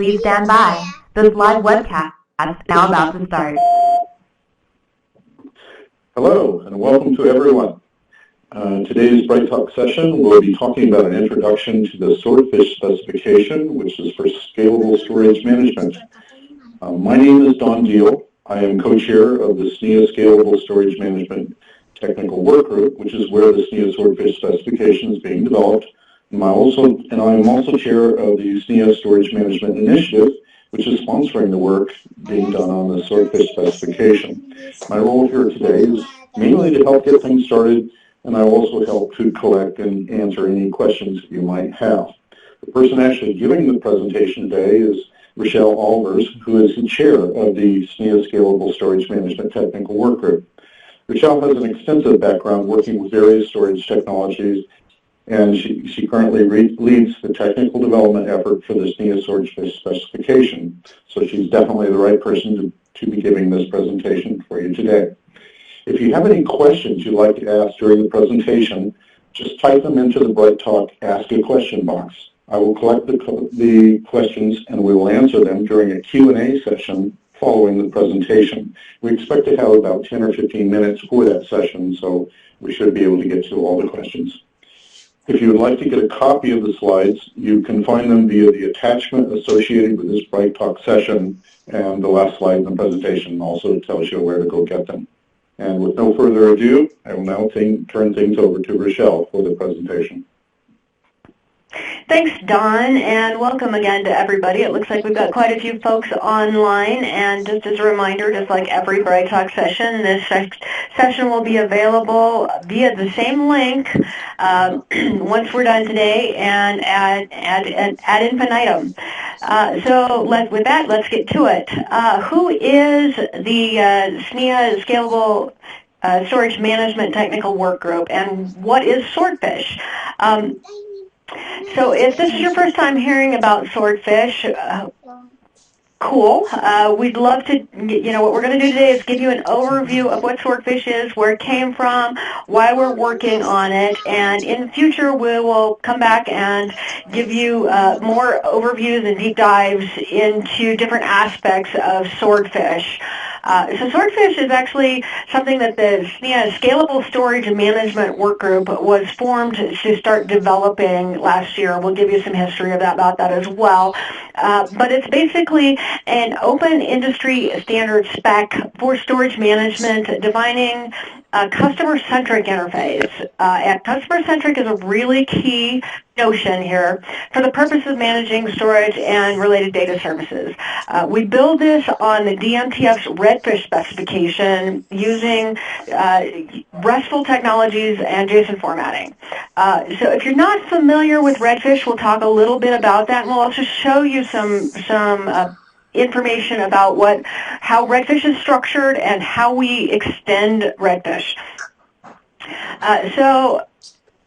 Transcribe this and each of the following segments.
Please stand by. This live webcast is now about to start. Hello, and welcome to everyone. Today's Bright Talk session, we'll be talking about an introduction to the Swordfish specification, which is for scalable storage management. My name is Don Deal. I am co-chair of the SNIA Scalable Storage Management Technical Work Group, which is where the SNIA Swordfish specification is being developed. And I am also chair of the SNIA Storage Management Initiative, which is sponsoring the work being done on the Swordfish specification. My role here today is mainly to help get things started, and I also help to collect and answer any questions that you might have. The person actually giving the presentation today is Richelle Ahlvers, who is the chair of the SNIA Scalable Storage Management Technical Work Group. Richelle has an extensive background working with various storage technologies, and she currently leads the technical development effort for the SNIA Swordfish specification. So she's definitely the right person to be giving this presentation for you today. If you have any questions you'd like to ask during the presentation, just type them into the Bright Talk Ask a Question box. I will collect the questions and we will answer them during a Q&A session following the presentation. We expect to have about 10 or 15 minutes for that session, so we should be able to get to all the questions. If you would like to get a copy of the slides, you can find them via the attachment associated with this Bright Talk session, and the last slide in the presentation also tells you where to go get them. And with no further ado, I will now turn things over to Richelle for the presentation. Thanks, Don, and welcome again to everybody. It looks like we've got quite a few folks online, and just as a reminder, just like every Bright Talk session, this session will be available via the same link once we're done today and ad infinitum. So with that, let's get to it. Who is the SNIA Scalable Storage Management Technical Work Group, and what is Swordfish? So if this is your first time hearing about Swordfish, cool. We'd love to, what we're going to do today is give you an overview of what Swordfish is, where it came from, why we're working on it, and in the future we will come back and give you more overviews and deep dives into different aspects of Swordfish. So Swordfish is actually something that the SNIA Scalable Storage and Management Work Group was formed to start developing last year. We'll give you some history about that as well. But it's basically an open industry standard spec for storage management, defining a customer-centric interface. And customer-centric is a really key notion here for the purpose of managing storage and related data services. We build this on the DMTF's Redfish specification using RESTful technologies and JSON formatting. So if you're not familiar with Redfish, we'll talk a little bit about that, and we'll also show you some information about how Redfish is structured and how we extend Redfish. So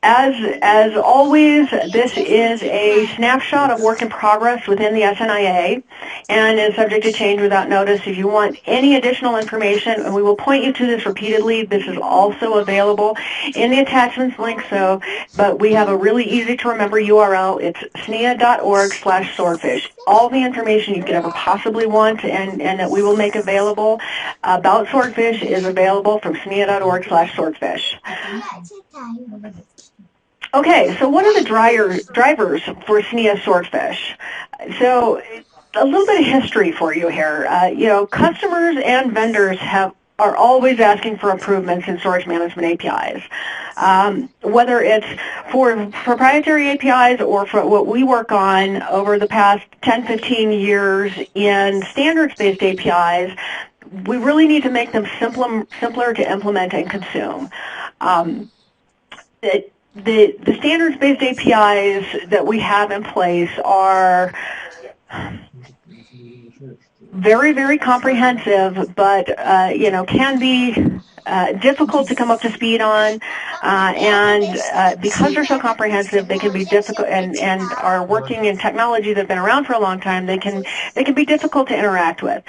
as always, this is a snapshot of work in progress within the SNIA and is subject to change without notice. If you want any additional information, and we will point you to this repeatedly, this is also available in the attachments link. But we have a really easy to remember URL. It's snia.org/swordfish. All the information you could ever possibly want and that we will make available about Swordfish is available from snia.org/swordfish. Okay, so what are the drivers for SNIA Swordfish? So a little bit of history for you here. Customers and vendors are always asking for improvements in storage management APIs. Whether it's for proprietary APIs or for what we work on over the past 10, 15 years in standards-based APIs, we really need to make them simpler to implement and consume. The standards-based APIs that we have in place are very, very comprehensive, but can be difficult to come up to speed on, and because they're so comprehensive, they can be difficult, and are working in technology that's been around for a long time. They can be difficult to interact with.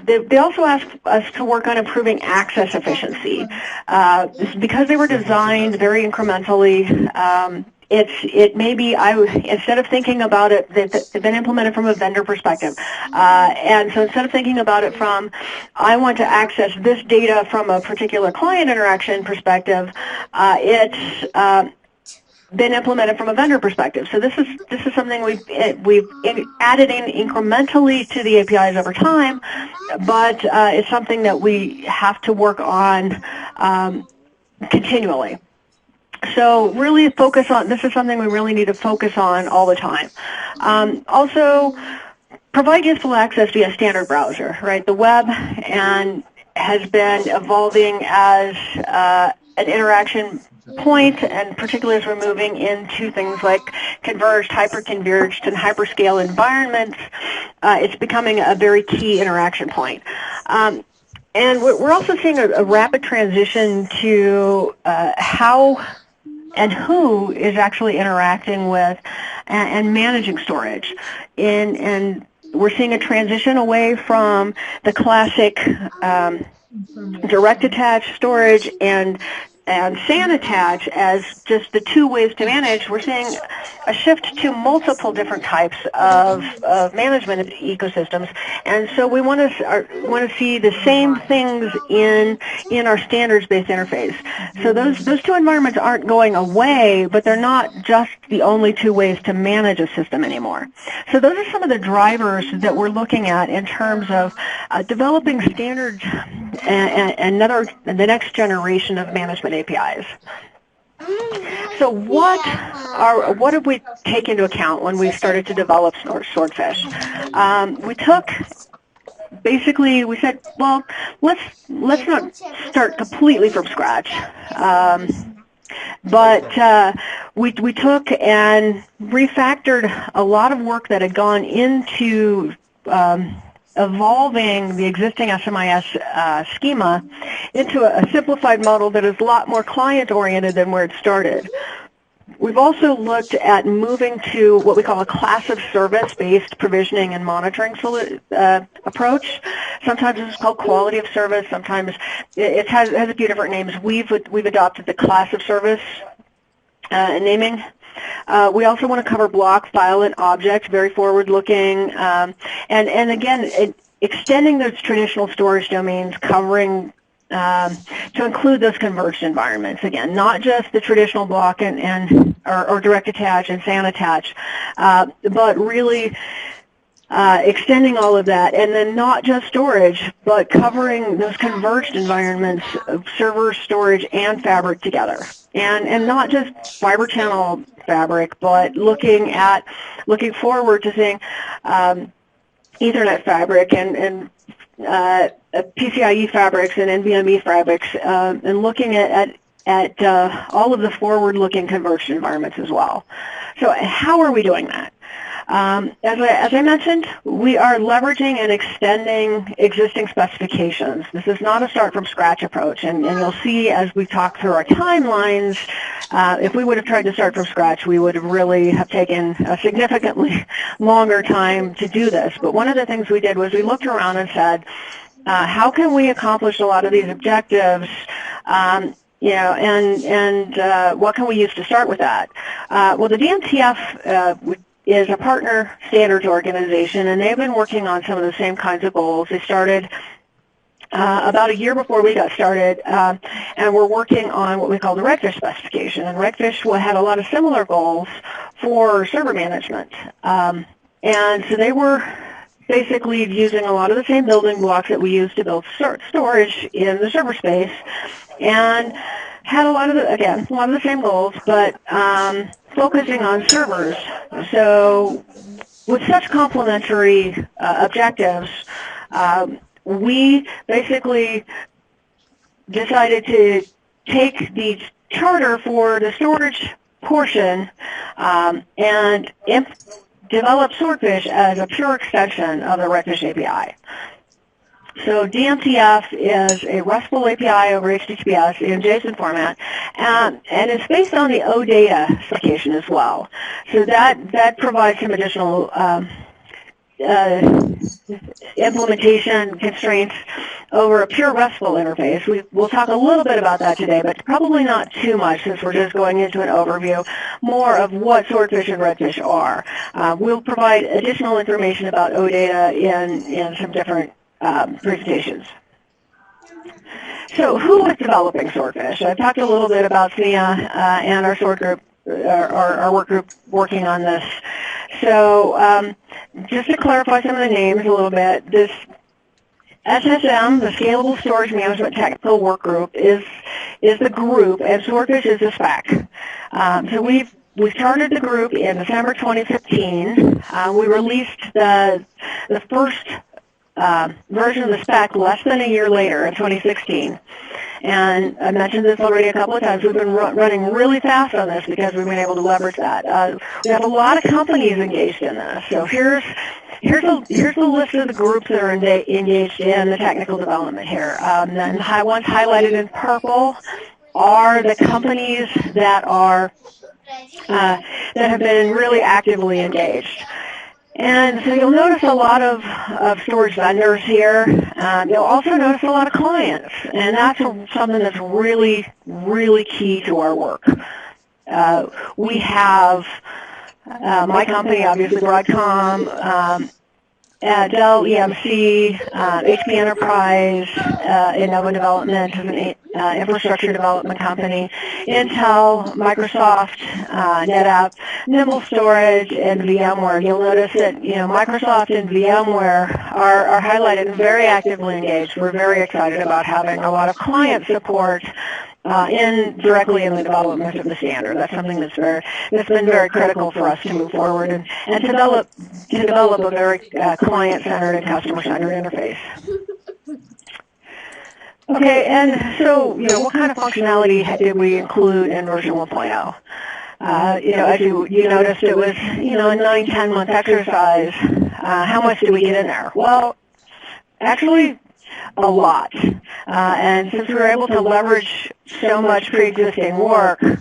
They also ask us to work on improving access efficiency. Because they were designed very incrementally, it may be, instead of thinking about it, they've been implemented from a vendor perspective. And so instead of thinking about it from, I want to access this data from a particular client interaction perspective, it's been implemented from a vendor perspective. So this is something we've added in incrementally to the APIs over time, but it's something that we have to work on continually. So really focus on, this is something we really need to focus on all the time. Also, provide useful access via standard browser, right? The web has been evolving as an interaction point, and particularly as we're moving into things like converged, hyper-converged, and hyperscale environments, it's becoming a very key interaction point. And we're also seeing a rapid transition to how and who is actually interacting with and managing storage. And we're seeing a transition away from the classic direct attached storage and SAN attach as just the two ways to manage. We're seeing a shift to multiple different types of management ecosystems, and so we want to see the same things in our standards-based interface. So those two environments aren't going away, but they're not just the only two ways to manage a system anymore. So those are some of the drivers that we're looking at in terms of developing standards and the next generation of management APIs. So what did we take into account when we started to develop Swordfish? We said, well, let's not start completely from scratch. But we took and refactored a lot of work that had gone into evolving the existing SNIA schema into a simplified model that is a lot more client-oriented than where it started. We've also looked at moving to what we call a class of service-based provisioning and monitoring approach. Sometimes it's called quality of service. Sometimes it has a few different names. We've adopted the class of service naming. We also want to cover block, file, and object, very forward-looking, and again, extending those traditional storage domains, covering to include those converged environments. Again, not just the traditional block or direct attach and SAN attach, but really extending all of that, and then not just storage, but covering those converged environments of server, storage, and fabric together. And not just fiber channel fabric, but looking forward to seeing Ethernet fabric and PCIe fabrics and NVMe fabrics, and looking at all of the forward-looking converged environments as well. So how are we doing that? As I mentioned, we are leveraging and extending existing specifications. This is not a start-from-scratch approach, and you'll see as we talk through our timelines, if we would have tried to start from scratch, we would have really have taken a significantly longer time to do this. But one of the things we did was we looked around and said, how can we accomplish a lot of these objectives, and what can we use to start with that? Well, the DMTF is a partner standards organization, and they've been working on some of the same kinds of goals. They started about a year before we got started, and we're working on what we call the Redfish specification. And Redfish had a lot of similar goals for server management. And so they were basically using a lot of the same building blocks that we use to build storage in the server space, and had a lot of the same goals, but focusing on servers. So with such complementary objectives, we basically decided to take the charter for the storage portion and develop Swordfish as a pure extension of the Redfish API. So DMTF is a RESTful API over HTTPS in JSON format, and it's based on the OData specification as well. So that provides some additional implementation constraints over a pure RESTful interface. We'll talk a little bit about that today, but probably not too much since we're just going into an overview, more of what Swordfish and Redfish are. We'll provide additional information about OData in some different presentations. So who was developing Swordfish? I've talked a little bit about SNIA and our Sword group, our work group working on this. So just to clarify some of the names a little bit, this SSM, the Scalable Storage Management Technical Work Group, is the group, and Swordfish is the spec. So we started the group in December 2015. We released the first version of the spec less than a year later in 2016. And I mentioned this already a couple of times. We've been running really fast on this because we've been able to leverage that. We have a lot of companies engaged in this. So here's the list of the groups that are engaged in the technical development here. Then the ones highlighted in purple are the companies that have been really actively engaged. And so you'll notice a lot of storage vendors here. You'll also notice a lot of clients, and that's something that's really, really key to our work. We have my company, obviously Broadcom, Dell EMC, HP Enterprise, Innova Development is an infrastructure development company, Intel, Microsoft, NetApp, Nimble Storage, and VMware. You'll notice that Microsoft and VMware are highlighted and very actively engaged. We're very excited about having a lot of client support directly in the development of the standard. That's something that's been very critical for us to move forward and develop a very client-centered and customer-centered interface. Okay, and so what kind of functionality did we include in version 1.0? As you noticed, it was a 9-10 month exercise. How much did we get in there? Well, actually, a lot. And since we were able to leverage so much pre-existing work, we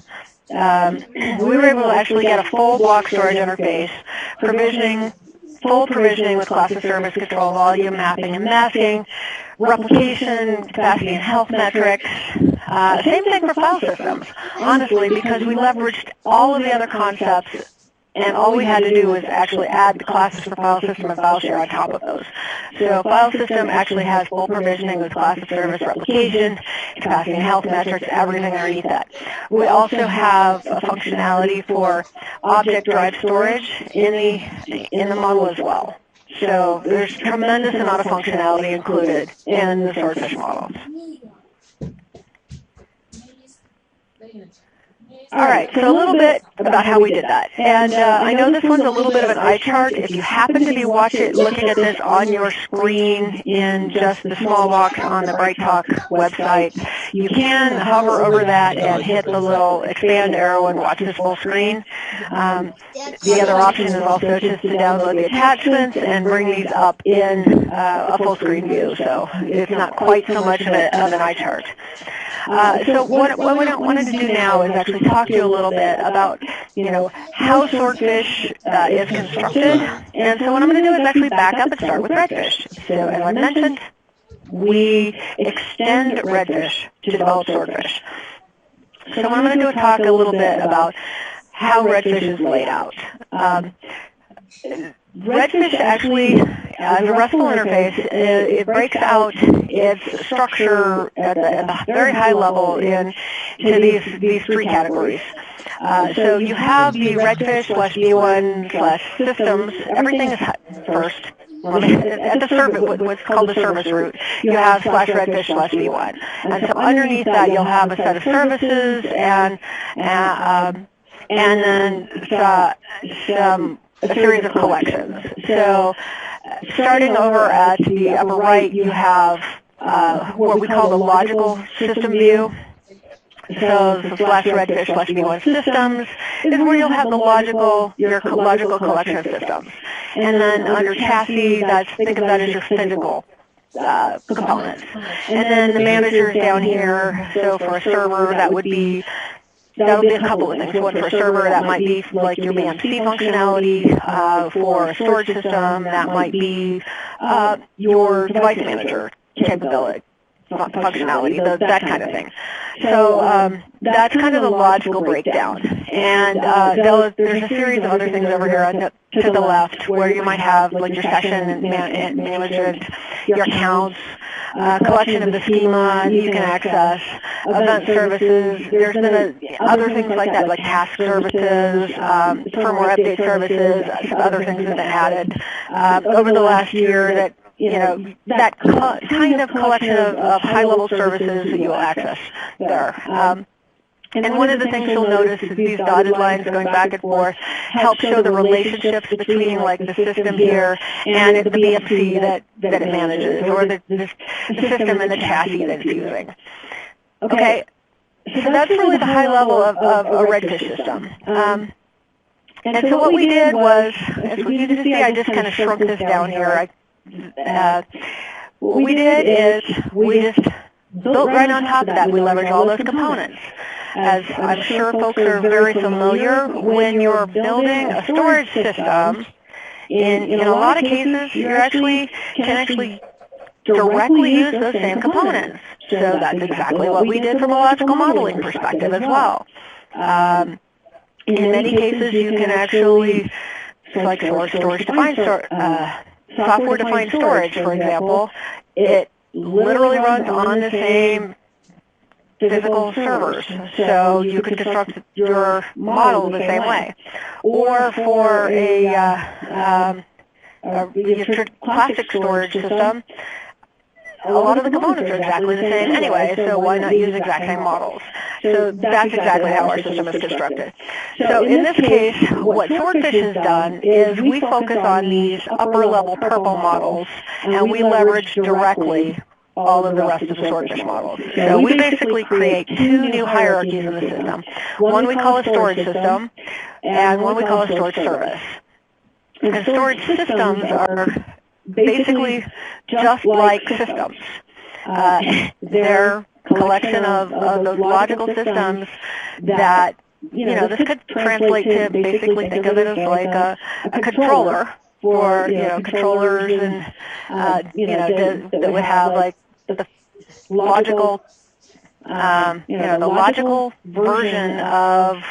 were able to actually get a full block storage interface, full provisioning with class of service control, volume mapping and masking, replication, capacity and health metrics. Same thing for file systems, honestly, because we leveraged all of the other concepts, and all we had to do was actually add the classes for file system and file share on top of those. So file system actually has full provisioning with class of service, replication, capacity and health metrics, everything underneath that. We also have a functionality for object drive storage in the model as well. So there's a tremendous amount of functionality included in the Swordfish models. All right, so a little bit about how we did that. And I know this one's a little bit of an eye chart. If you happen to be looking at this on your screen in just the small box on the BrightTalk website, you can hover over that and hit the little expand arrow and watch this full screen. The other option is also just to download the attachments and bring these up in a full screen view. So it's not quite so much of an eye chart. So what we wanted to do now is actually talk to you a little bit about, how Swordfish is constructed. And so what I'm going to do is actually back up and start with Redfish. So as I mentioned, we extend Redfish to develop Swordfish. So what I'm going to do is talk a little bit about how Redfish is laid out. Redfish actually, as a RESTful interface, it breaks out its structure at the very high level into these three categories. So you have the Redfish/v1/systems. Everything is first. At the service, what's called the service root, you have /Redfish/v1. And so underneath that, you'll have a set of services and then a series of collections. So starting over at the upper right, you have what we call the logical system view. So the /Redfish/v1systems is where you'll have your logical collection of systems. And then under chassis, think of that as your physical components. And then the managers down here, so for a server, that would be a couple of things. One for a server, that might be like your BMC functionality. For a storage system, that might be your device manager. capability, functionality, that kind of thing. So that's kind of the logical breakdown. And there's a series of other things over here to the left where you might have like your session management, your accounts, collection of the schema you can access, event services. There's been other things like that, like task services, firmware update services, some other things that have been added over the last year that, that kind of collection of high-level services that you will access there. And one of the things you'll notice is these dotted lines going back and forth help show the relationships between like the system here and the BFC that it manages, or the system and the chassis that it's using. Okay, so that's really the high level of a Redfish system. And so what we did was, as you can see, I just kind of shrunk this down here. What we did is we just built right on top of that. We leveraged all those components. As I'm sure folks are very familiar, when you're building a storage system, in a lot of cases, you can actually directly use those same components. So that's exactly what we did from a logical modeling perspective as well. In many cases, you can actually, like software-defined storage, for example, it literally runs on the same physical servers, so you could construct your model the same way. Or for your classic storage system, a lot of the components are exactly the same anyway, so why not use exact same models? So that's exactly how our system is constructed. So in this case, what Swordfish has done is we focus on these upper-level purple models, and we leverage directly all of the rest of the Swordfish models. So we basically create two new hierarchies in the system. One we call a storage system, and one we call a storage service. And storage systems are basically just like systems. They're a collection of those logical systems that, this could translate to basically think of it as like a controller for, controllers and, that would have like the logical, the logical version of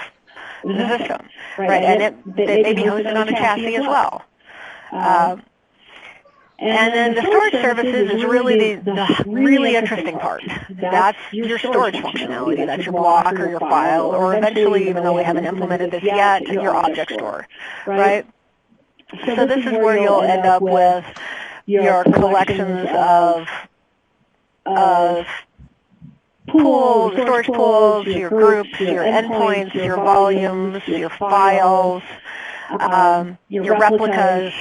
the system, right? And it may be hosted on a chassis as well. And then the storage services is really the really interesting part. That's your storage functionality. That's your block or your file, or eventually, even though we haven't implemented this yet, your object store, right? So this is where you'll end up with your collections of pools, storage pools, your groups, your endpoints, your volumes, your files, your replicas,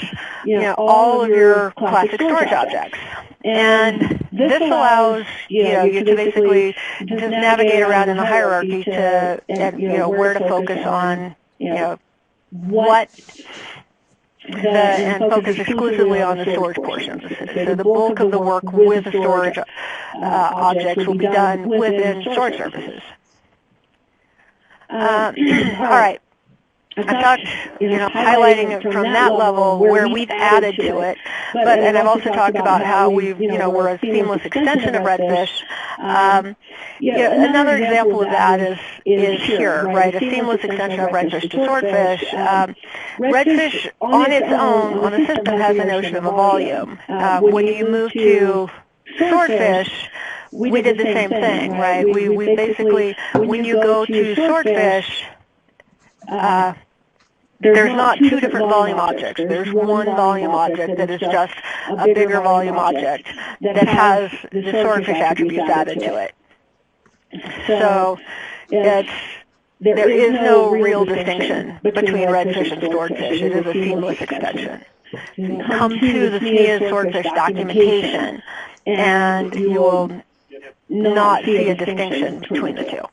all of your classic storage objects. And this allows you to basically just navigate around in the hierarchy to where to focus on what and focus exclusively on the storage portions. So the bulk of the work with the storage objects will be done within storage services. All right. I talked, highlighting it from that level where we've added to it, and I've also talked about how we're a seamless extension of Redfish. Another example of that is here, right? A seamless extension of Redfish to Swordfish. Redfish on its own, on the system, has a notion of a volume. When you move to Swordfish, we did the same thing, right? We basically, when you go to Swordfish, there's not two different volume objects. There's one volume object that is just a bigger volume object that has the Swordfish attributes added to it. So there is no real distinction between Redfish and Swordfish. It is a seamless extension. You come to the SNIA Swordfish documentation, and you will not see a distinction between the two.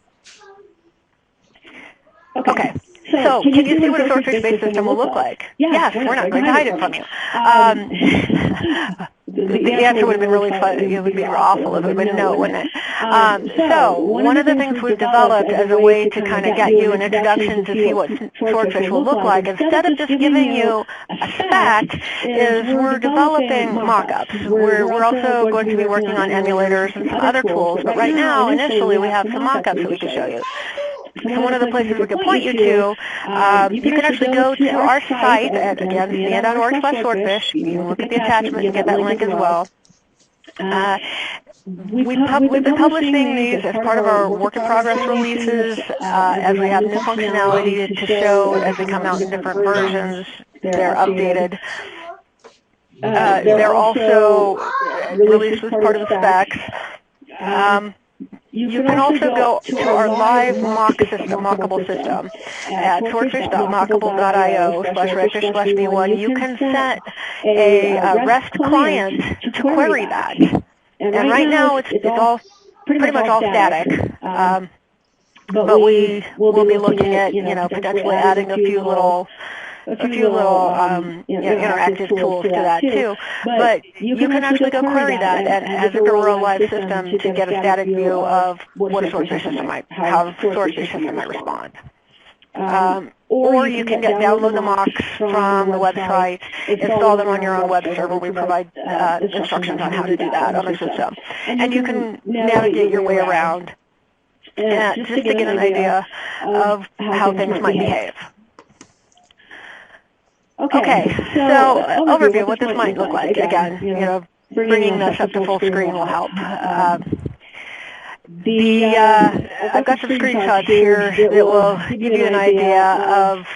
Okay. So, can you see what a swordfish-based system will look like? Yes, we're not going to hide it from you. the answer would have been really fun. It would be awful if it would no, wouldn't it? So one of the things we've developed as a way to kind of get you an introduction to see what Swordfish will look like, instead of just giving you a spec, is we're developing mock-ups. We're also going to be working on emulators and some other tools, but right now, initially, we have some mock-ups that we can show you. So one of the places we can point you to, you can actually go to our site at, again, SNIA.org/swordfish. You can look at the attachment and get that link as well. We've been publishing these as part of our work-in-progress releases as we have new functionality to show as they come out in different versions. They're updated. They're also released as part of the specs. You can also go to our live mockable system at swordfish.mockable.io/redfish/v1. You can set a REST client to query that. And right now it's all pretty much all static. But we will be looking at, potentially adding a few little interactive tools to that too. But you can actually go query that as if it were a live system to get a static view of what a Swordfish system how a Swordfish system might respond. Or you can download the mocks from the website, install them on your own web server. We provide instructions on how to do that on the system. And you can navigate your way around just to get an idea of how things might behave. Okay, so overview of what this might look like. Again, bringing this up to full screen will help. I've got some screenshots here that will give you an idea of,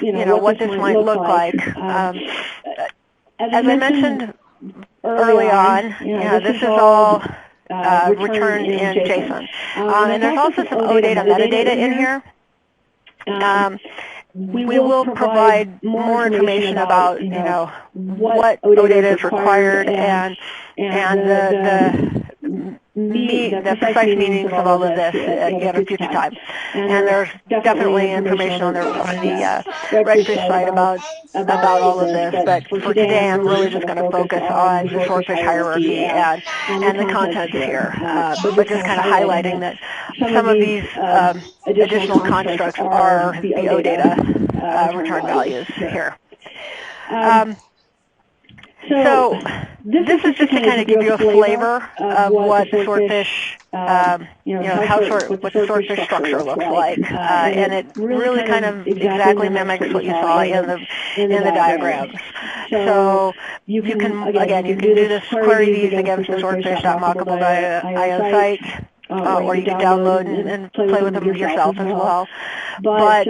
what this might look like. As I mentioned early on, this is all returned in JSON. And there's also some OData metadata in here. We will provide more information about, what OData is required and the precise meanings of all of this at a future time. And there's definitely information on the Redfish site about all of this. But for today, I'm really just going to focus on the Swordfish hierarchy and the contents here. But just kind of highlighting that some of these additional constructs are the OData return values here. So this is just to kind of give you a flavor of what the Swordfish, what the Swordfish structure looks like, and it really kind of exactly mimics what you saw in the diagrams. So you can do this, query these against the swordfish.mockable.io site, or you can download and play with them yourself as well. But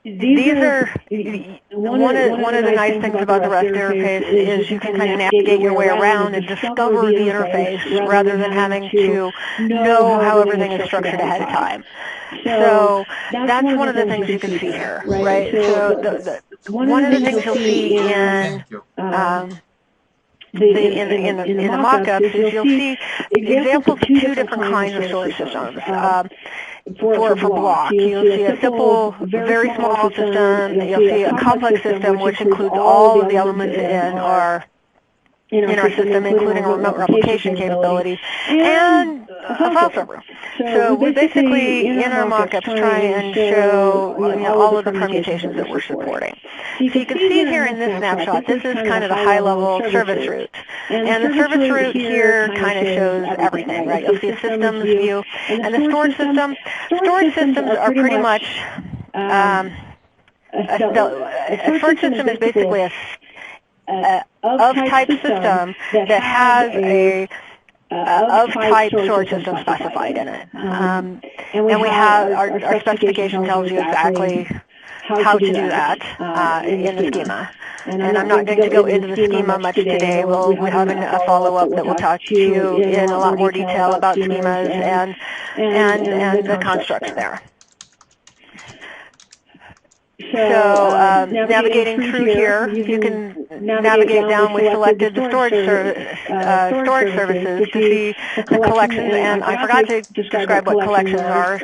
these are one of the nice things about the REST interface is you can kind of navigate your way around and discover the interface rather than having to know how everything is structured ahead of time. So that's one of the things you can see here, right? So one of the things you'll see in the mock-ups is you'll see examples of two different kinds of storage systems. For block, you'll see a simple, very small system. You'll see a complex system which includes all of the elements in our system, including a remote replication capability and a file server. So we basically, in our mock-ups, try and show all of the permutations that we're supporting. So you can see here in this snapshot, this is kind of the high-level service route. And the service route here kind of shows everything, right? You'll see a systems view. And the storage system, storage systems are pretty much, a storage system is basically a of-type system that has a of-type storage system specified in it. And we have, our specification tells you exactly how to do that in the schema. And I'm not going to go into the schema much today. We'll have a follow-up that will talk to you in a lot more detail about schemas and the constructs there. navigating through here, you can navigate down. We selected the storage services to see the collections, and I forgot to describe what collections are.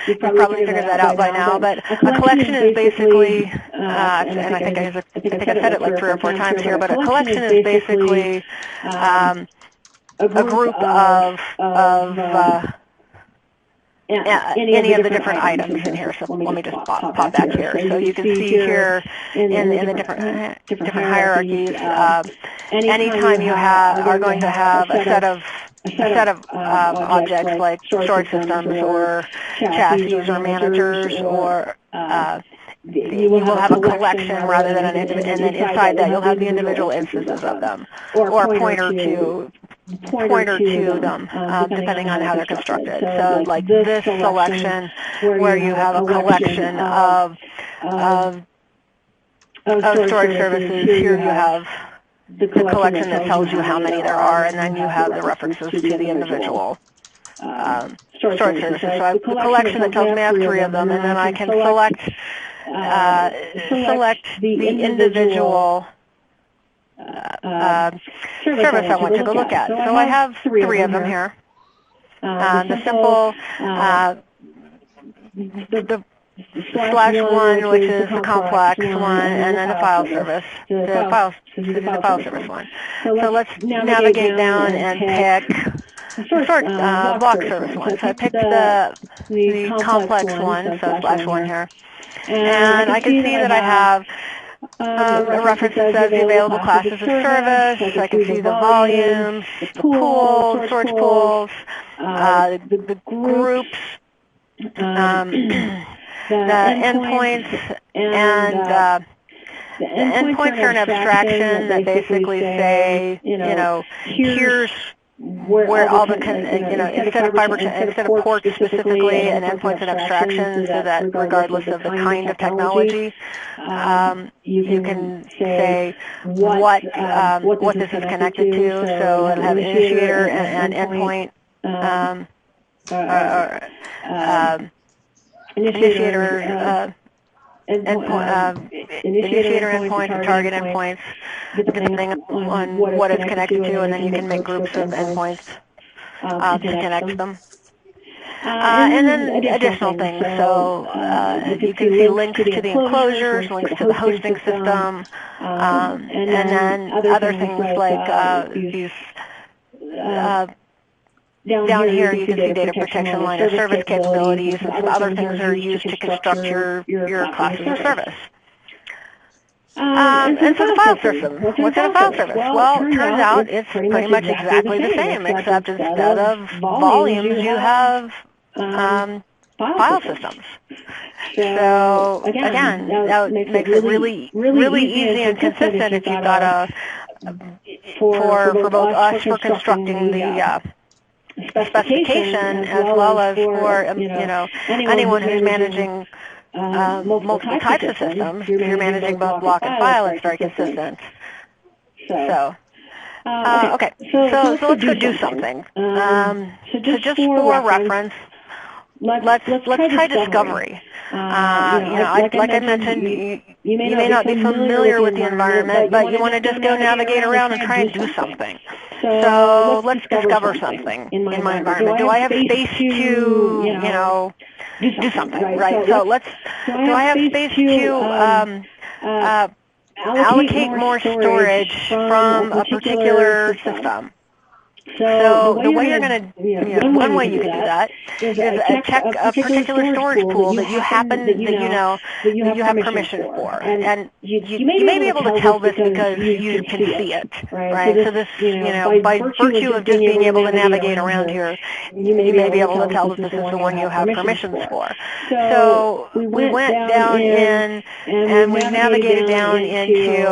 You've probably figured that out by now, but a collection is basically, and I think I said it like 3 or 4 times here, but a collection is basically a group of any of the different items in here. So let me just pop back here. So you can see here in the different hierarchies, anytime you are going to have a set of objects like storage systems or chassis or managers, or you will have a collection rather than an individual, and then inside that you'll have the individual instances of them, or a pointer to them, depending on how they're constructed. So like this selection, where you have a collection of storage services, here you have the collection that tells you how many there are, and then you have the references to the individual storage services. So I have the collection that tells me I have 3 of them, and then I can select the individual service I want to go look at. So I have 3 of them here. The simple, the /1, which is the complex one, and then the file service, the file service one. So let's navigate down and pick the block service one. So I picked the complex one, so /1 here. And I can see that I have a reference that says the available classes of service. I can see the volumes, the pools, storage pools, the groups, the endpoints, and the endpoints are an abstraction that basically say, here's where all the, instead of ports specifically, an endpoint's an abstraction, so that regardless of the kind of technology, you can say what this is connected to. So it'll have initiator and endpoint, initiator endpoints and target endpoints, depending on what it's connected to, and then you can make groups of endpoints to connect them. And then additional things. So you can see links to the enclosures, links to the hosting system, and then other things like these. Down here you can see data protection, line of service capabilities, and some other things that are used to construct your classes of service. And so the file system. What's in a file service? Well, it turns out it's pretty much exactly the same, except instead of volumes you have file systems. So again, that makes it really easy and consistent if you've got for both us for constructing the specification, as well as for anyone who's managing multiple types of systems. If you're managing both block and file, it's very consistent. So okay, so let's go do something. So just for reference, let's try discovery. Like I mentioned, you may not be familiar with the environment, but you want to just go navigate around and try and do something. So let's discover something in my environment. Do I have space to, do something, right? So do I have space to allocate more storage from a particular system? So the way you're going to, one way you can do that is check a particular storage pool that you happen, that you have permission for, and you may be able to tell this because you can see it, right? So this, by virtue of just being able to navigate around here, you may be able to tell that this is the one you have permissions for. So we went down in, and we navigated down into,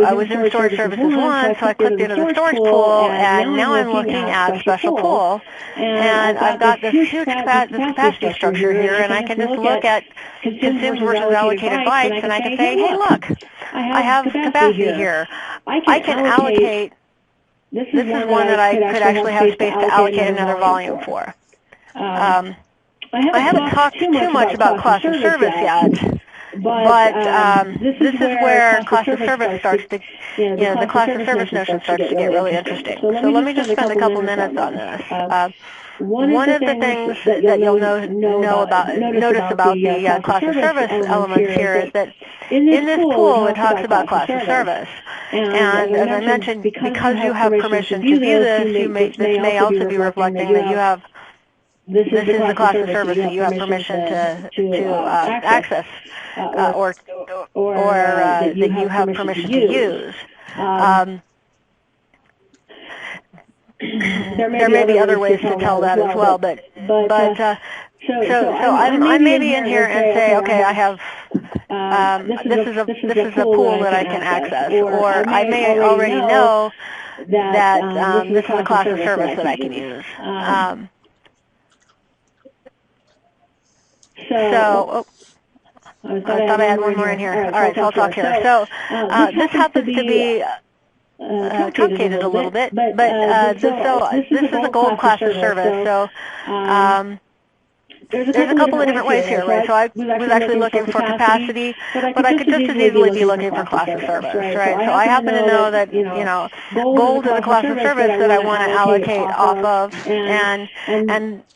I was in storage services 1, so I clicked into the storage pool, and now I'm looking at special pool, and I've got this huge capacity structure here, and I can just look at consumed versus allocated bytes, and I can say, hey, look, I have capacity here. I can allocate, this is one that I could actually have space to allocate another volume for. I haven't talked too much about class of service yet, this is where class of service starts to, the class of service notion starts to get really interesting. So let me just spend a couple minutes on this. One of the things that you'll notice about the class of service elements here is that in this pool it talks about class of service. And as I mentioned, because you have permission to view this, this may also be reflecting that you have, this is the class of service that you have permission to access or that you have permission to use. There may be other ways to tell that as well, but so I may be in here and say, okay, I have this is a pool that I can access, or I may already know that this is a class of service that I can use. I thought I had one more in here. All right, so I'll talk here. So this happens to be truncated a little bit, but this is a gold class of service. So there's a couple of different ways here, right? So I was actually looking for capacity, but I could just as easily be looking for class of service, right? So I happen to know that, gold is a class of service that I want to allocate off of, and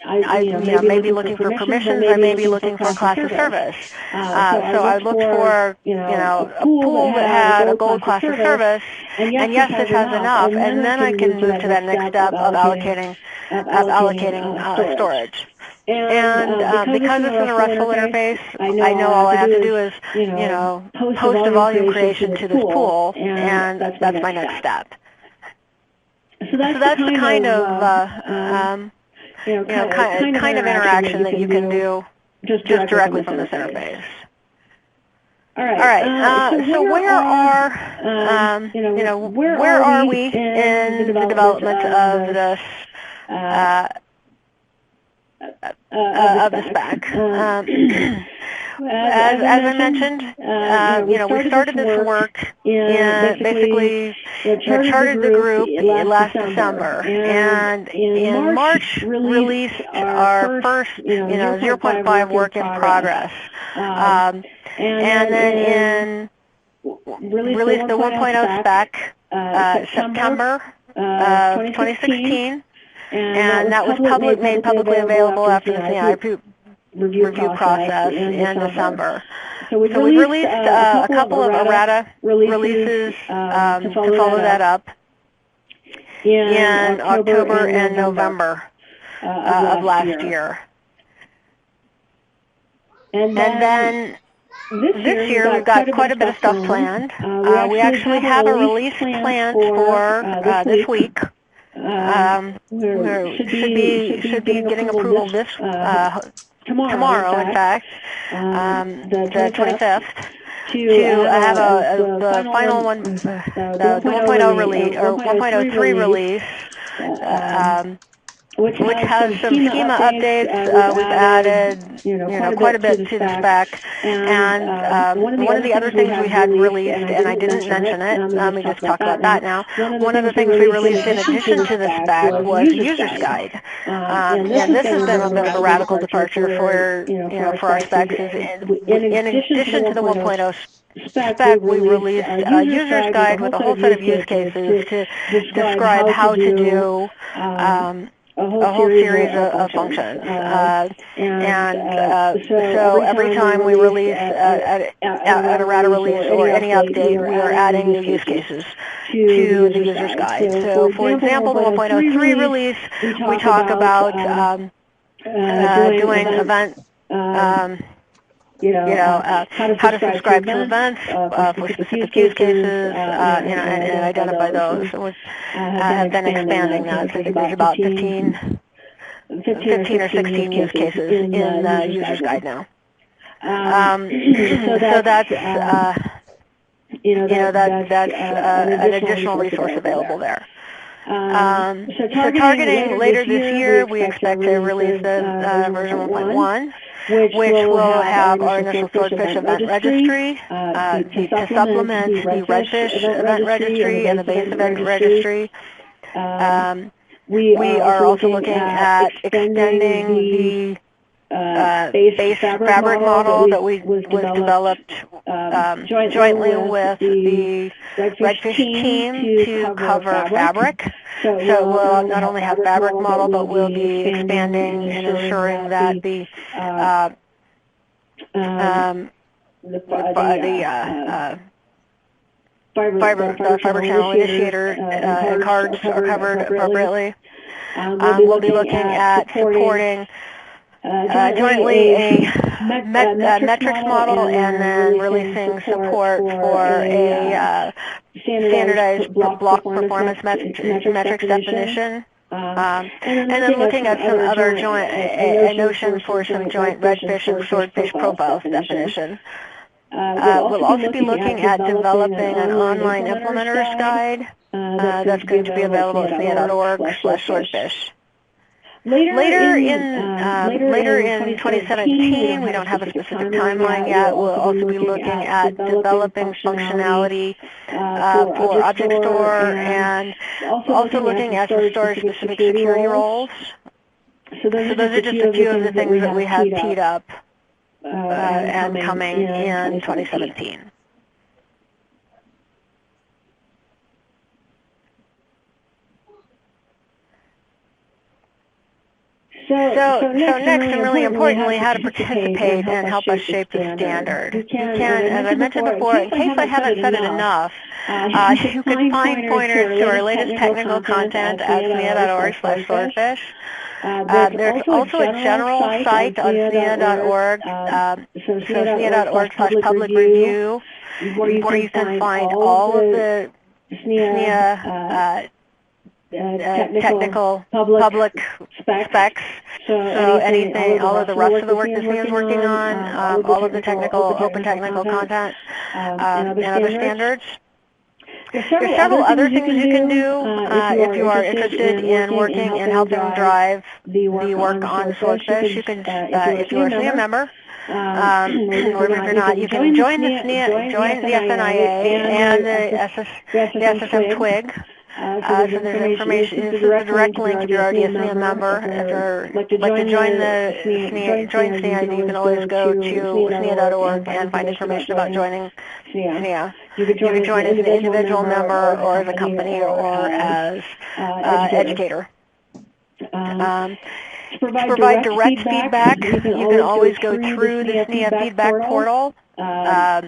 I may be looking for permissions, I may be looking for class of service. So I looked for, a pool that had a gold class of service, and yes, this has enough, and then I can move to that next step of allocating storage. And because this is a RESTful interface, I know all I have to do is, post a volume creation to this pool, and that's my next step. So that's the kind of, kind of interaction that you can do just directly from this interface. All right. So where are we in the development of this? Of the spec. As I mentioned, we started this work and basically charted the group last December, and in March released our first 0.5 work in progress, and then released the 1.0 spec September of 2016. And that was made publicly available after the SNIA review process in December. So we've released a couple of errata releases to follow that up in October and November of last year. And then this year we've got quite a bit of stuff planned. We actually have a release planned for this week. We should be getting approval this tomorrow, in fact, the 25th, to have the final one, the 1.0 release or 1.03 release. Which has some schema updates. We've added, quite a bit to the spec. And one of the other things we had released, and I didn't mention it, let me just talk about that now. One of the things we released in addition to the spec was a user's guide. And this has been a bit of a radical departure for our specs. In addition to the 1.0 spec, we released a user's guide with a whole set of use cases to describe how to do a whole series of functions. So every time we release at a errata release or any update, we are adding new use cases to the user's guide. So for example, the 1.03 release, we talk about doing event how to subscribe to events for specific use cases, and identify those. So we have been expanding that. So I think there's about 15 or 16 use cases in the user's guide now. So that's that's an additional resource available there. So targeting later this year, we expect to release the version 1.1. Which will have our initial Swordfish event registry to supplement the Redfish event registry and the base event registry. We are also looking at extending base fabric model that was developed jointly with the Redfish team to cover fabric. So we'll not only have fabric model, but we'll be expanding and ensuring that the fiber channel initiator and cards are covered appropriately. We'll be looking at supporting jointly a metrics model and then releasing support for a standardized block performance metrics definition. And then looking at some other a notion for some joint redfish and swordfish profiles definition. We'll also be looking at developing an online implementer's guide that's going to be available at SNIA.org/swordfish. Later in 2017, we don't have a specific timeline yet. We'll also be looking at developing functionality for Object Store and also looking at some storage-specific security roles. So those are just a few of the things that we have teed up and coming in 2017. So next and really importantly, how to participate and help us shape the standard. You can, as I mentioned before, in case I haven't said it enough, you can find pointers to our latest technical content at SNIA.org/swordfish. There's also a general site on SNIA.org, so SNIA.org/public review, where you can find all of the SNIA technical public specs. So anything, all of the rest of the work that SNIA is working on, all of the open technical content, and other standards. There's several other things you can do if you are interested in working and helping drive the work on Swordfish. You can, if you are a SNIA member, or if you're not, you can join the SNIA and the SSM TWG. So there's information. This is a direct link if you're already a SNIA member. If you'd like to join SNIA, you can always go to SNIA.org and find information about joining SNIA. You can join as an individual member or as a company or as an educator. To provide direct feedback, you can always go through the SNIA feedback portal at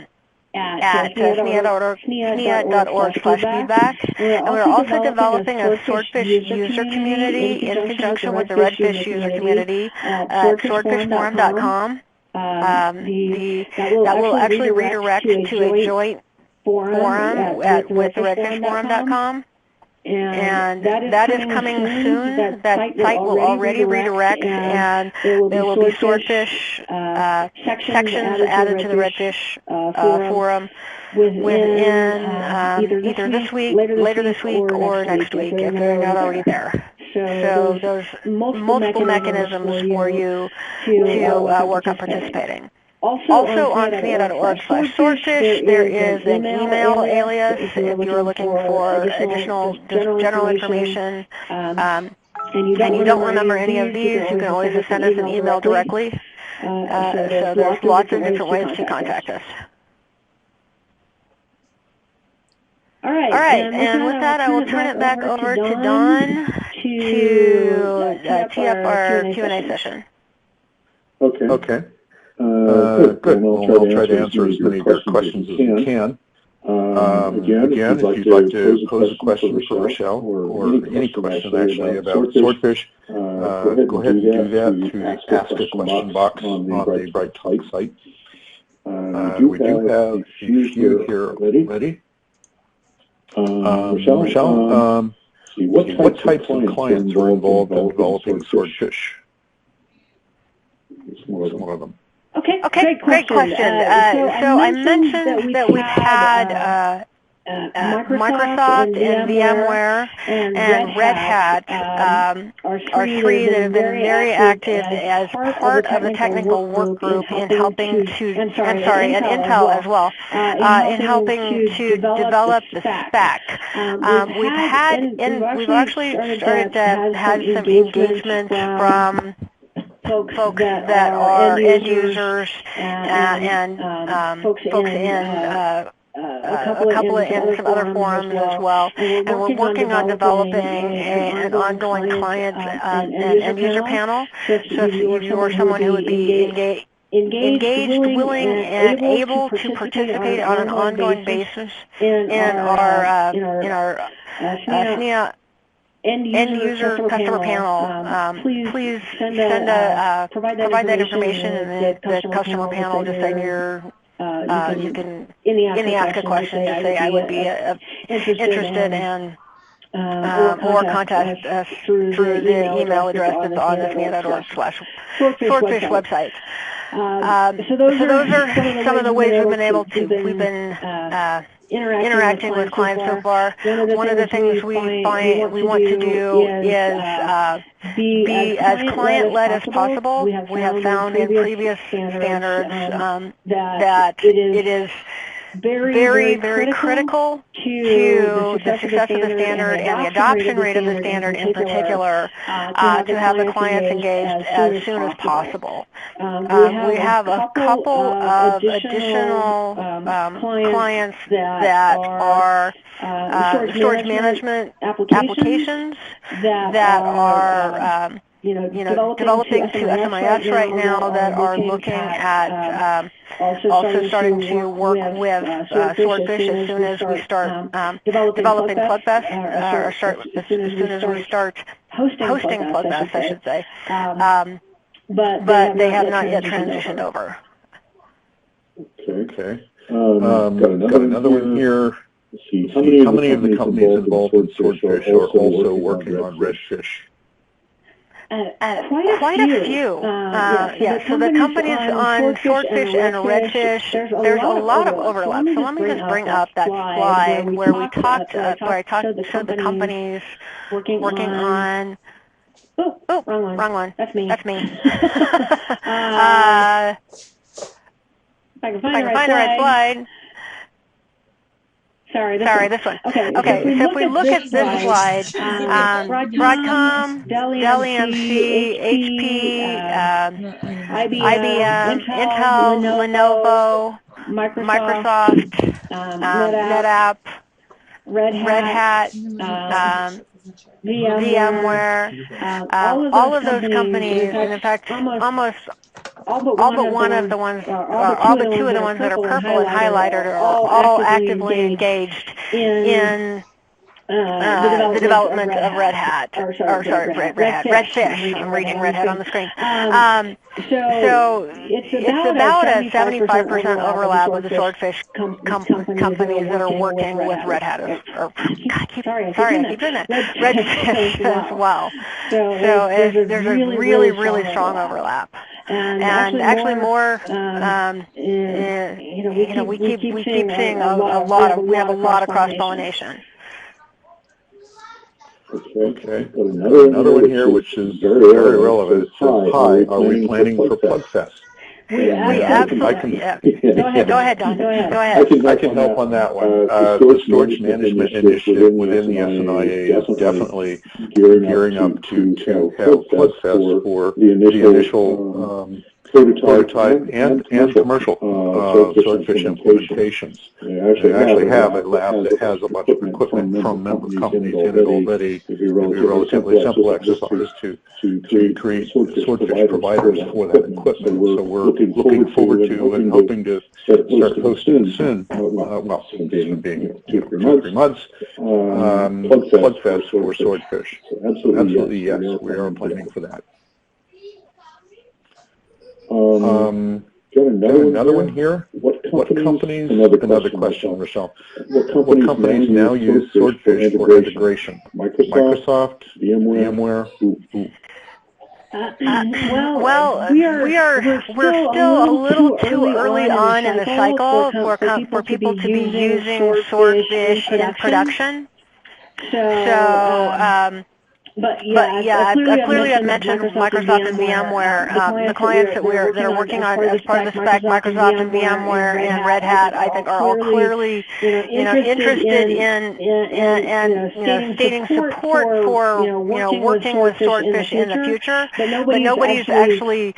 SNIA.org/feedback. And we're also developing a Swordfish user community in conjunction with the Redfish user community at swordfishforum.com. That will actually redirect to a joint forum with the redfishforum.com. And that is coming soon. That site will already redirect, and there will be Swordfish sections added to the Redfish forum within either later this week, or next week if they're not already there. So there's multiple mechanisms for you to work on participating. Also on SNIA.org/swordfish, there is an email alias if you are looking for additional general information, and you don't remember any of these, you can always just send us an email directly. So there's lots of different ways to contact us. All right, and with that, I will turn it back over to Don to tee up our Q&A session. Okay. Good. We'll try to answer as many of your questions as we can. Again, if you'd like to pose a question for Richelle, or any question actually about Swordfish, go ahead and do that through the Ask a Question box on the Bright Talk site. We do have a few here already. Richelle, what types of clients are involved in developing Swordfish? Some of them. Okay, great question. So I mentioned that we've had Microsoft and VMware and Red Hat are three that have been very active as part of the technical work group in helping to, and Intel as well, in helping to develop the spec. We've actually started to have some engagements from folks that are end users and folks in a couple of in some other forums as well. And we're working on developing an ongoing client and end user panel. So if you are someone who would be engaged, willing, and able to participate on an ongoing basis in our SNIA end user customer panel, please send provide that information in the customer panel. Just say you can in the ask a question, just say I would be interested and or contact us through the email address that's on the SNIA.org/swordfish website. So those are some of the ways we've been able to. We've been interacting with clients so far. One of the things we want to do is be as client-led as possible. We have found in previous standards that it is very, very critical to the success of the standard and the adoption rate of the standard in particular to have the clients engaged as soon as possible. We have a couple of additional clients that are storage management applications that are developing to SMIS right now that are looking at also starting to work with Swordfish as soon as we start developing Plugfest, or as soon as we start hosting Plugfest, I should say. But they have not yet transitioned over. Okay. Got another one here. Let's see. How many of the companies involved in Swordfish are also working on Redfish? Quite a few. So the companies on Swordfish and Redfish, there's a lot of overlap. So let me just bring up that slide where we talked, showed the companies working on. Oh, wrong one. That's me. If I can find the right slide. Sorry, this one. Okay, so if we look at this slide, Broadcom, Dell EMC, HP, IBM, Intel, Lenovo, Microsoft, NetApp, Red Hat, VMware, all of those companies, and in fact, almost all but one of the ones, all but two of the ones that are purple and highlighted are all actively engaged in the development of Red Hat, Redfish. I'm reading Red Hat on the screen. So it's about a 75% overlap with the Swordfish companies that are working with Red Hat. Sorry, I keep doing that. Redfish as well. So there's a really, really strong overlap. And actually more, we keep seeing we have a lot of cross-pollination. Okay. Another one here, which is very relevant. It says, "Hi, are we planning for Plugfest?" We absolutely. Go ahead, Don. Go ahead. I can help on that one. The storage management initiative within the SNIA is definitely gearing up to have Plugfest for the initial prototype and commercial Swordfish implementations. They actually have a lab that has a bunch of equipment from member companies in it already. It'd be a relatively simple exercise to create Swordfish providers for that equipment. So we're looking forward to and hoping to start hosting soon, well, soon being 2 or 3 months, Plugfest for Swordfish. Absolutely, yes, we are planning for that. Got another one here. What companies, another question, Richelle. What companies now use Swordfish for integration? Microsoft, VMware, we're still a little too early on in the cycle for people to be using Swordfish in production. So But yeah, clearly I've mentioned Microsoft and VMware. The clients that are working on as part of the spec, Microsoft and VMware and Red Hat, I think are all clearly interested in stating support for working with Swordfish in the future. But nobody's actually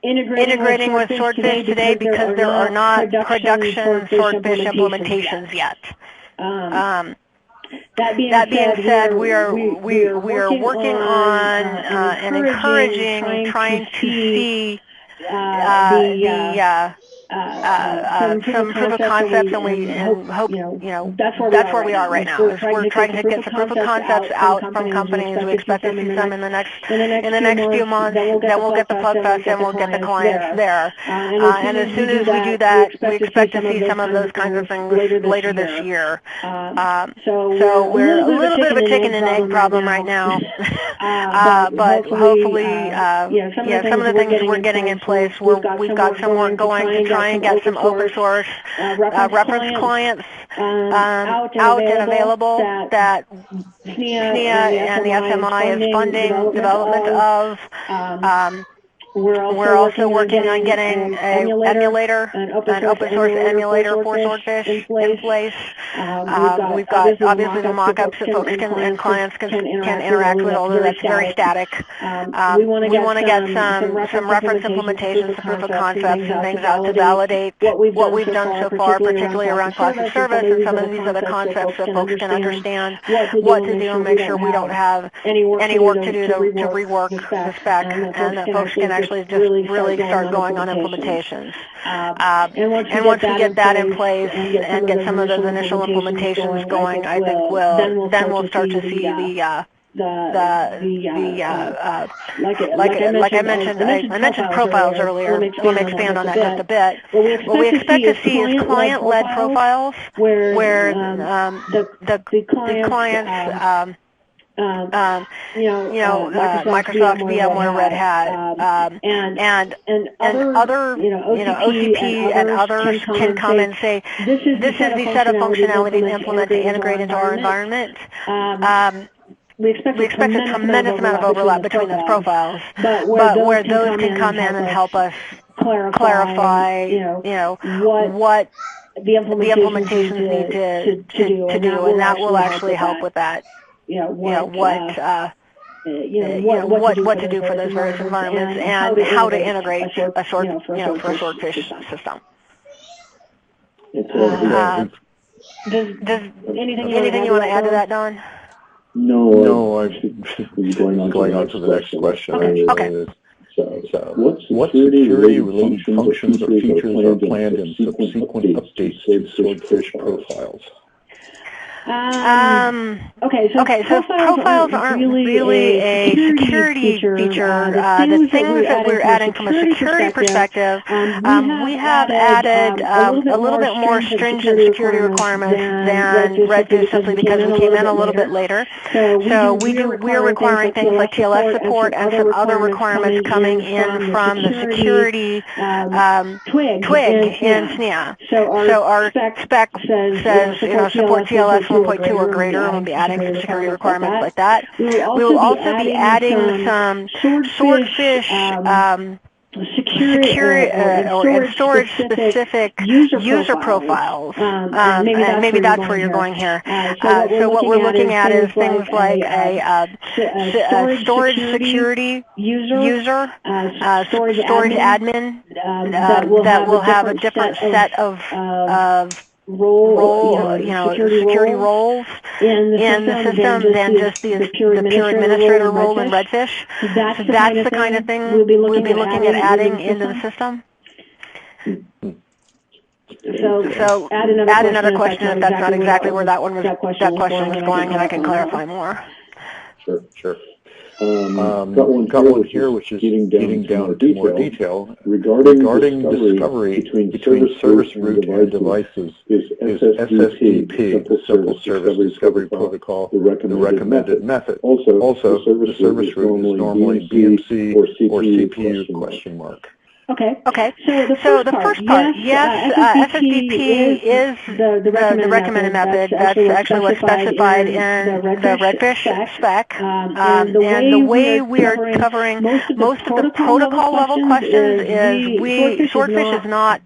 integrating with Swordfish today because there are not production Swordfish implementations yet. That being said, we are working on and encouraging, trying to see some proof of concepts, and we hope that's where we are right now. We're trying to get some proof of concepts out from companies. We expect to see some in the next few months. Then we'll get the plug fest and we'll get the clients there. And as soon as we do that, we expect to see some of those kinds of things later this year. So we're a little bit of a chicken and egg problem right now, but hopefully, some of the things we're getting in place, we've got some work going to try and get some open source reference clients out and available that SNIA and the SMI is funding development of. We're also working on getting an emulator, an open source emulator for Swordfish in place. We've got obviously the mock-ups that folks and clients can interact with, although that's very static. We want to get some reference implementations, some proof of concepts and things out to validate what we've done so far, particularly around class of service and some of these other concepts, so folks can understand what to do and make sure we don't have any work to do to rework the spec, and that folks can actually just really start going on implementations. And once we get that in place and get some of those initial implementations going, I think we'll start to see like I mentioned profiles earlier. Let me expand on that just a bit. What we expect to see is client-led profiles where the clients Microsoft, VMware, Red Hat, and other, OCP and others can come and say, this is the set of functionality to implement to integrate into our environment. We expect a tremendous amount of overlap between those profiles, but where those can come in and help us clarify, what the implementations need to do, and that will actually help with that. What to do for those various environments and how to integrate a for a Swordfish system. Does anything you want to add to that, Don? No, I'm going on to the next question. Okay. So, what security-related functions or features are planned in subsequent updates to Swordfish profiles? Okay, so profiles aren't really a security feature. The things that we're adding from a security perspective, we have added a little bit more stringent security requirements than Redfish simply because we came in a little bit later. So we're requiring things like TLS support and some other requirements coming in from the security twig in SNIA. So our spec says support TLS 1.2 or greater, and we'll be adding some security requirements like that. We will also be adding some Swordfish storage-specific user profiles, and maybe that's where you're going here. So what we're looking at is things like a storage security user, storage admin that will have a different set of security roles in the system than just the pure administrator role in Redfish. So that's the kind of thing we'll be looking at adding into the system. So add another question if that's not exactly where that question was going, and I can clarify more. Sure. Got one here which is getting down to more detail regarding discovery between service root and devices. Is SSTP, Simple Service Discovery Protocol, the recommended method? Also, the service root is normally BMC or CPU question mark. Okay. So the first part, yes, SSDP is the recommended method. That's actually what's specified in the Redfish spec. And the way we are covering most of the protocol level questions is Swordfish is not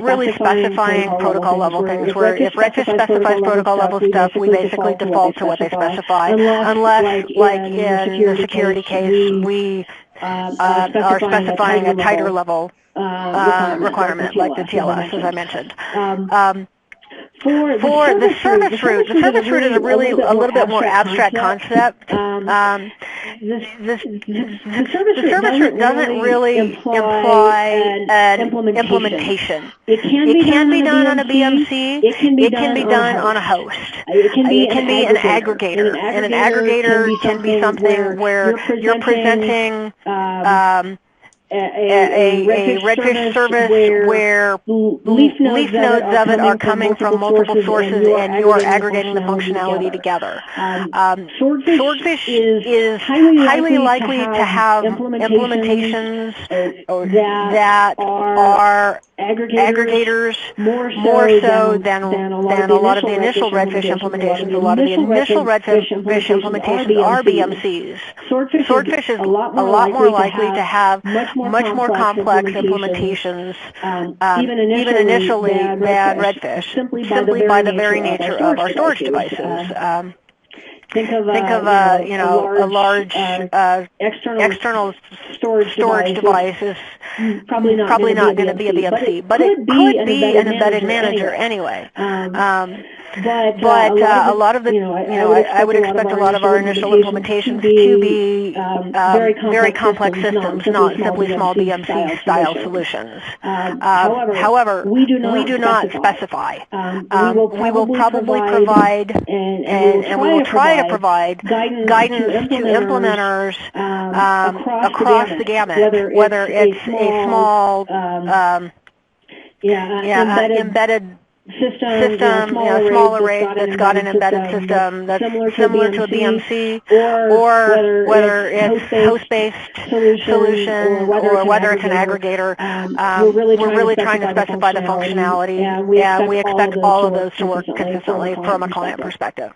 really specifying protocol level things, where if Redfish specifies protocol level stuff, we basically default to what they specify, unless, like in the security case, we are specifying a tighter level requirement, like the TLS, as I mentioned. For the service route is a little bit more abstract concept. The service route doesn't really imply an implementation. It can be done on a BMC. It can be done on a host. It can be an aggregator, and an aggregator can be something where you're presenting a Redfish service where leaf nodes of it are coming from multiple sources, and you are aggregating the functionality together. Swordfish is highly likely to have implementations that are aggregators more so than a lot of the initial Redfish implementations. A lot of the initial Redfish implementations are BMCs. Swordfish is a lot more likely to have much more complex implementations, even initially, than Redfish, simply by the very nature of our storage devices. Think of a large external storage device is probably not going to be a BMC, but it could be an embedded manager anyway. But a lot of the, I would expect a lot of our initial implementations to be very complex systems, not simply small BMC style solutions. However, we do not specify. We will probably provide, and we will try to provide guidance to implementers across the gamut, whether it's a small embedded system, small array that's got an embedded system that's similar to a BMC, or whether it's host-based solution, or whether it's an aggregator. We're really trying to specify the functionality, and we expect all of those to work consistently from a client perspective.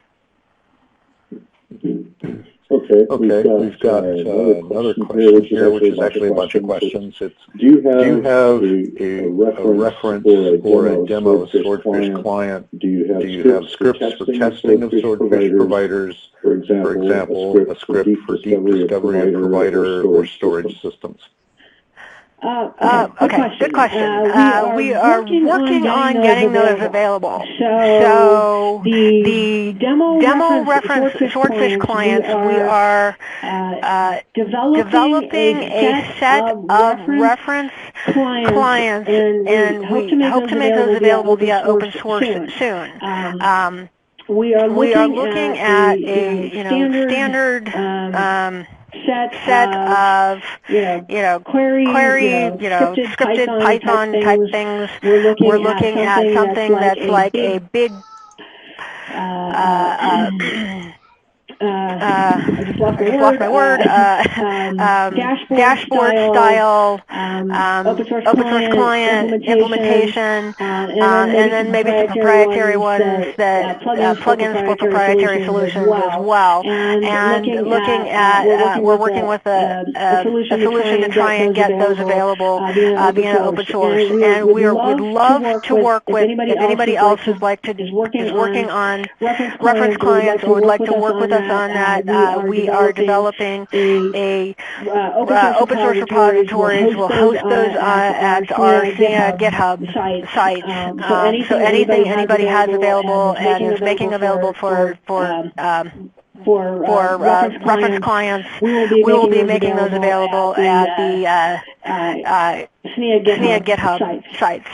Okay, we've got another question here, which is actually a bunch of questions. It's, do you have a reference for a demo of Swordfish client? Do you have scripts for testing of Swordfish providers? For example, a script for deep discovery of provider or storage systems? Okay, good question. We are working on getting those available. So the demo reference Swordfish clients, we are developing a set of reference clients, and we hope to make those available via open source soon. We are looking at a standard set of query scripted Python type things. We're looking at something that's like a big I just lost my word. Dashboard style open source client implementation, and then maybe some proprietary ones that plugins for proprietary solutions as well. And looking at, we're working with a solution to try and get those available via open source. And we'd love to work with, if anybody else is working on reference clients or would like to work with us on that, we are developing a open source repositories. We'll host those at our SNIA GitHub site. So anything anybody has available and is making available for reference clients, we will be making those available at the SNIA GitHub sites.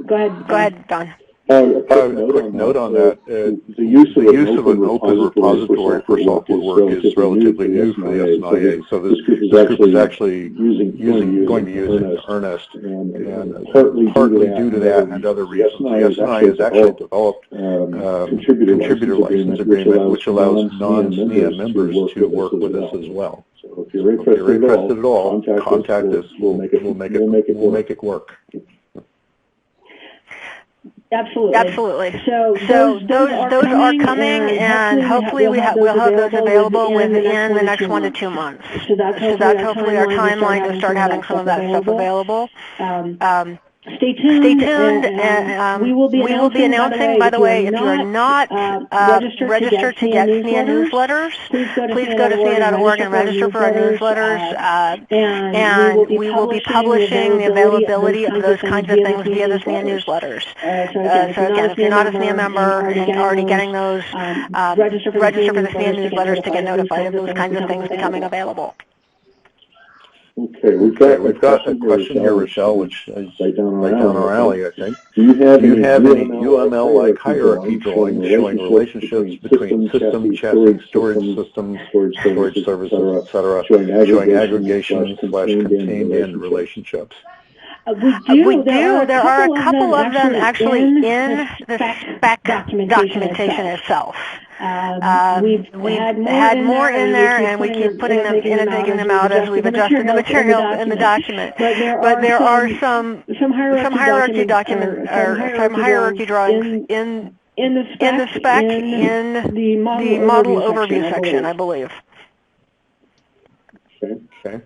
Go ahead, Don. A quick note on that, the use of an open repository for software work is relatively new for the SNIA, so this group is actually going to use it in earnest, and partly due to that and other reasons, the SNIA has actually developed a contributor license agreement which allows non-SNIA members to work with us as well. if you're interested at all, contact us. We'll make it work. Absolutely. So those are coming, and hopefully we'll have those available within the next 1 to 2 months. So that's hopefully our timeline to start having some of that stuff available. Stay tuned. We will be announcing, by the way, if you are not registered to get SNIA newsletters, please go to SNIA.org and register for our newsletters. And we will be publishing the availability of those kinds of things via the SNIA newsletters. So again, if you're not a SNIA member and you're already getting those, register for the SNIA newsletters to get notified of those kinds of things becoming available. Okay, we've got a question here, Richelle, which is right down our alley, I think. Do you have any UML-like hierarchy drawings showing relationships between system, chassis, storage systems, storage services, etc., showing aggregation / contained end relationships? We do. There are a couple of them actually in the spec documentation itself. We've had more in there, and we keep putting them in and taking them out as we've adjusted the materials in the document. But there are some hierarchy drawings in the spec in the model overview section, I believe. Okay.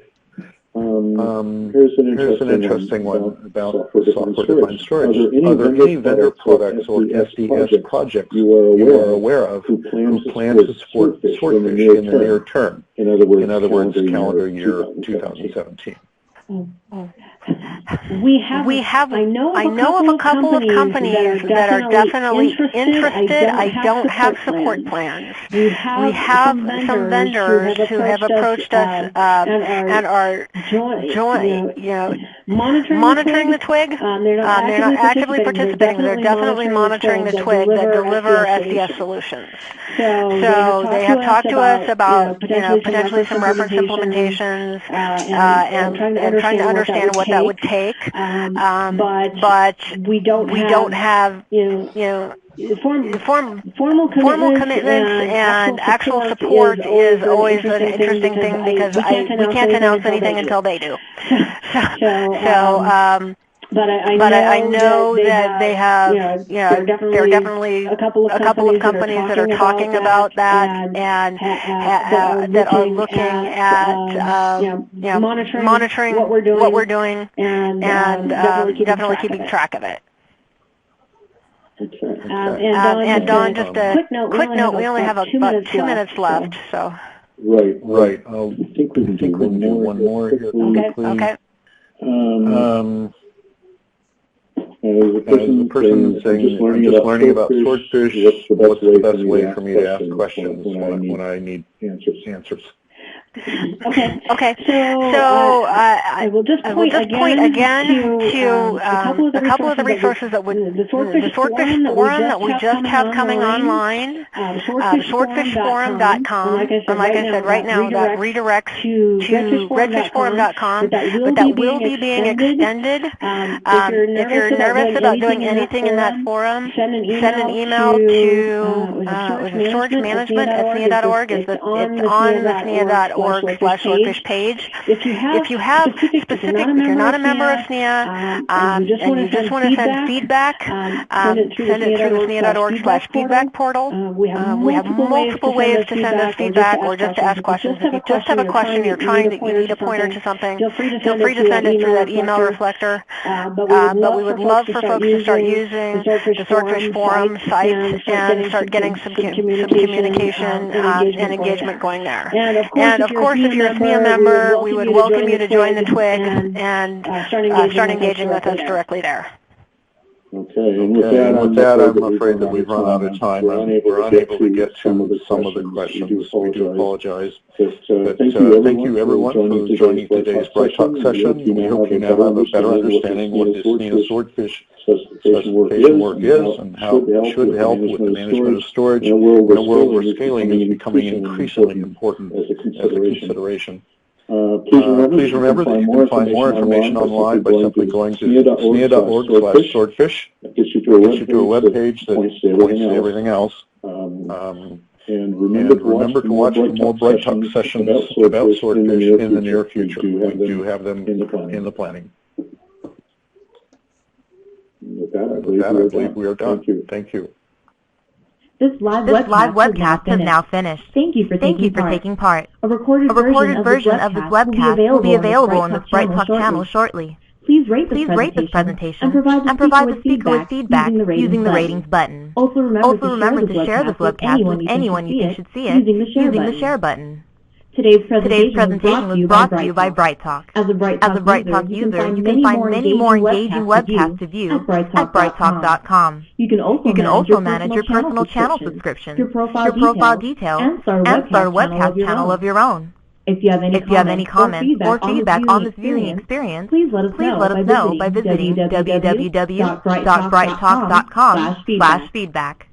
Here's an interesting one about software-defined storage. Are there any vendor products or SDS projects you are aware of who plan to support Swordfish in the near term? In other words, calendar year 2017. We have. I know of a couple of companies that are definitely interested. I don't have support plans. We have some vendors who have approached us and are monitoring the TWG. They're not actively participating. They're definitely monitoring the TWG that deliver SDS solutions. So they have talked to us about potentially some reference implementations and trying to understand what that would take. But we don't have formal commitments, and actual support is always an interesting thing because we can't announce anything until they do. But I know that they have, there are definitely a couple of companies that are talking about that and that are looking at monitoring what we're doing and definitely keeping track of it. And Don, just a quick note, we only have about 2 minutes left, so. Right. I think we can do one more here. Okay. The person saying, I'm just learning about Swordfish, what's the best way for me to ask questions when I need answers? Okay. So I will just point again to a couple of the resources that the Swordfish forum that we just have coming online. Swordfishforum.com. And like I said, right now that redirects to redfishforum.com, but that will be being extended. If you're nervous about doing anything in that forum, send an email to storage management at SNIA.org. It's on the SNIA.org /swordfish page. If you have specific, if you're not a member of SNIA and you just want to send feedback, send it through the SNIA.org /feedback portal. We have multiple ways to send us feedback or just to ask questions. If you just have a question, you need a pointer to something, feel free to send it through that email reflector. But we would love for folks to start using the Swordfish forum site and start getting some communication and engagement going there. And of course, if you're a SNIA member, we would welcome you to join the TWG and start engaging with us directly there. Okay, and with that, I'm afraid that we've run out of time. We're unable to get to some of the questions. We do apologize. But thank you, everyone, for joining today's Bright Talk session. We hope you now have a better understanding what the SNIA Swordfish specification work is and how it should help with the management of storage in a world where scaling is becoming increasingly important as a consideration. Please remember that you can find more information online by simply going to SNIA.org /swordfish. It gets you to a web page that points to everything else. And remember to watch for more Bright Talk sessions about swordfish in the near future. We do have them in the planning. With that, I believe we are done. Thank you. This live webcast has now finished. Thank you for taking part. A recorded version of this webcast will be available on the Bright Talk channel shortly. Please rate this presentation and provide the speaker with feedback using the ratings button. Also remember to share this webcast with anyone you think should see it using the share button. Today's presentation was brought to you by Bright Talk. As a Bright Talk user, you can find many more engaging webcasts to view at brighttalk.com. You can also manage your personal channel subscriptions, your profile details, and start a webcast channel of your own. If you have any comments or feedback on this viewing experience, please let us know by visiting www.brighttalk.com/feedback.